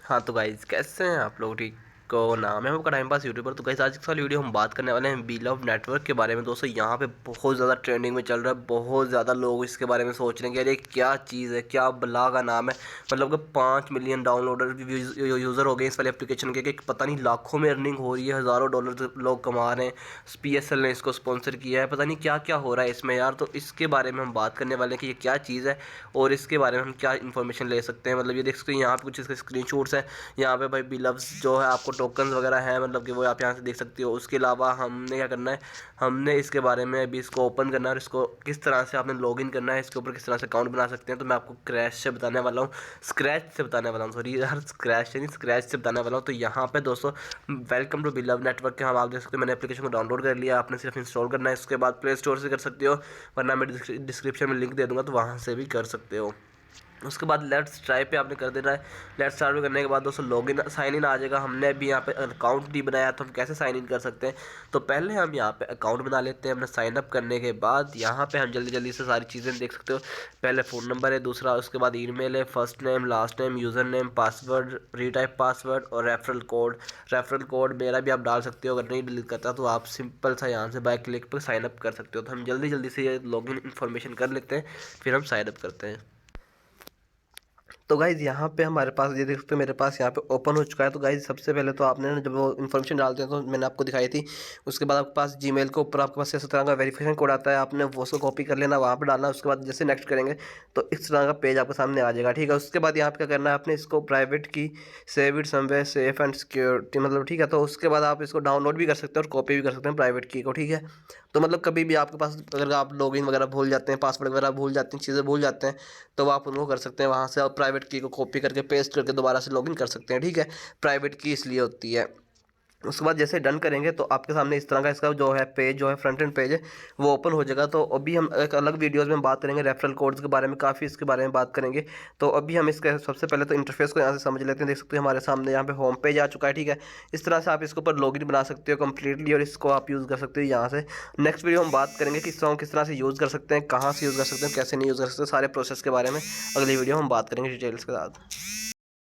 हाँ तो गाइज़ कैसे हैं आप लोग। ठीक को नाम है आपका टाइम पास यूट्यूबर। तो गाइज़ आज की वीडियो हम बात करने वाले हैं बीलव नेटवर्क के बारे में। दोस्तों यहाँ पे बहुत ज़्यादा ट्रेंडिंग में चल रहा है, बहुत ज़्यादा लोग इसके बारे में सोच रहे हैं कि अरे क्या चीज़ है, क्या बला का नाम है। मतलब कि 5 मिलियन डाउनलोडर यूज़र हो गए इस वाले एप्लीकेशन के, कि पता नहीं लाखों में अर्निंग हो रही है, हज़ारों डॉलर लोग कमा रहे हैं। PSL ने इसको स्पॉन्सर किया है, पता नहीं क्या क्या हो रहा है इसमें यार। तो इसके बारे में हम बात करने वाले हैं कि ये क्या चीज़ है और इसके बारे में हम क्या इन्फॉर्मेशन ले सकते हैं। मतलब ये देख सकते हैं यहाँ पे कुछ इसके स्क्रीनशॉट्स हैं। यहाँ पे भाई बिलव्स जो है आपको टोकन्स वगैरह हैं, मतलब कि वो आप यहाँ से देख सकते हो। उसके अलावा हमने क्या करना है, हमने इसके बारे में अभी इसको ओपन करना है और इसको किस तरह से आपने लॉगिन करना है, इसके ऊपर किस तरह से अकाउंट बना सकते हैं। तो मैं आपको क्रैश से बताने वाला हूँ, स्क्रैच से बताने वाला हूँ, सॉरी यार, स्क्रैच से नहीं स्क्रैच से बताने वाला हूँ। तो यहाँ पे दोस्तों वेलकम टू बिलव नेटवर्क के हम आप देख सकते हो, मैंने एप्लीकेशन को डाउनलोड कर लिया, आपने सिर्फ इंस्टॉल करना है। इसके बाद प्ले स्टोर से कर सकते हो, वरना मैं डिस्क्रिप्शन में लिंक दे दूँगा, तो वहाँ से भी कर सकते हो। उसके बाद लेट्स ट्राई पे आपने कर देना है। लेट्स स्टार्ट पे करने के बाद दोस्तों लॉगिन साइन इन आ जाएगा। हमने अभी यहाँ पे अकाउंट नहीं बनाया, तो हम कैसे साइन इन कर सकते हैं। तो पहले हम यहाँ पे अकाउंट बना लेते हैं। हमने साइन अप करने के बाद यहाँ पे हम जल्दी जल्दी से सारी चीज़ें देख सकते हो। पहले फ़ोन नंबर है, दूसरा उसके बाद ईमेल है, first name, last name, user name, password, retype password और रेफरल कोड। रेफरल कोड मेरा भी आप डाल सकते हो, अगर नहीं डिलीट करता तो आप सिंपल सा यहाँ से बाय क्लिक पर साइन अप कर सकते हो। तो हम जल्दी जल्दी से ये लॉगिन इन्फॉर्मेशन कर लेते हैं, फिर हम साइन अप करते हैं। तो गाइज़ यहाँ पे हमारे पास ये देख सकते हो, मेरे पास यहाँ पे ओपन हो चुका है। तो गाइज़ सबसे पहले तो आपने जब वो इन्फॉर्मेशन डालते हैं तो मैंने आपको दिखाई थी। उसके बाद आपके पास जीमेल के ऊपर आपके पास इस तरह का वेरिफिकेशन कोड आता है, आपने वो उसको कॉपी कर लेना, वहाँ पे डालना। उसके बाद जैसे नेक्स्ट करेंगे तो इस तरह का पेज आपके सामने आ जाएगा, ठीक है। उसके बाद यहाँ पे क्या करना है, आपने इसको प्राइवेट की save it somewhere safe and security, मतलब ठीक है। तो उसके बाद आप इसको डाउनलोड भी कर सकते हैं और कॉपी भी कर सकते हैं प्राइवेट की को, ठीक है। तो मतलब कभी भी आपके पास अगर आप लॉगिन वगैरह भूल जाते हैं, पासवर्ड वगैरह भूल जाते हैं, चीज़ें भूल जाते हैं, तो आप उनको कर सकते हैं वहाँ से, और प्राइवेट की को कॉपी करके पेस्ट करके दोबारा से लॉगिन कर सकते हैं, ठीक है। प्राइवेट की इसलिए होती है। उसके बाद जैसे डन करेंगे तो आपके सामने इस तरह का इसका जो है पेज, जो है फ्रंट एंड पेज है, वो ओपन हो जाएगा। तो अभी हम एक अलग वीडियोस में बात करेंगे रेफरल कोड्स के बारे में, काफ़ी इसके बारे में बात करेंगे। तो अभी हम इसके सबसे पहले तो इंटरफेस को यहाँ से समझ लेते हैं। देख सकते हैं हमारे सामने यहाँ पे होम पेज आ चुका है, ठीक है। इस तरह से आप इसके ऊपर लॉगिन बना सकते हो कम्प्लीटली, और इसको आप यूज़ कर सकते हो यहाँ से। नेक्स्ट वीडियो हम बात करेंगे कि इसको हम किस तरह से यूज़ कर सकते हैं, कहाँ से यूज़ कर सकते हैं, कैसे नहीं यूज़ कर सकते, सारे प्रोसेस के बारे में अगली वीडियो हम बात करेंगे डिटेल्स के साथ।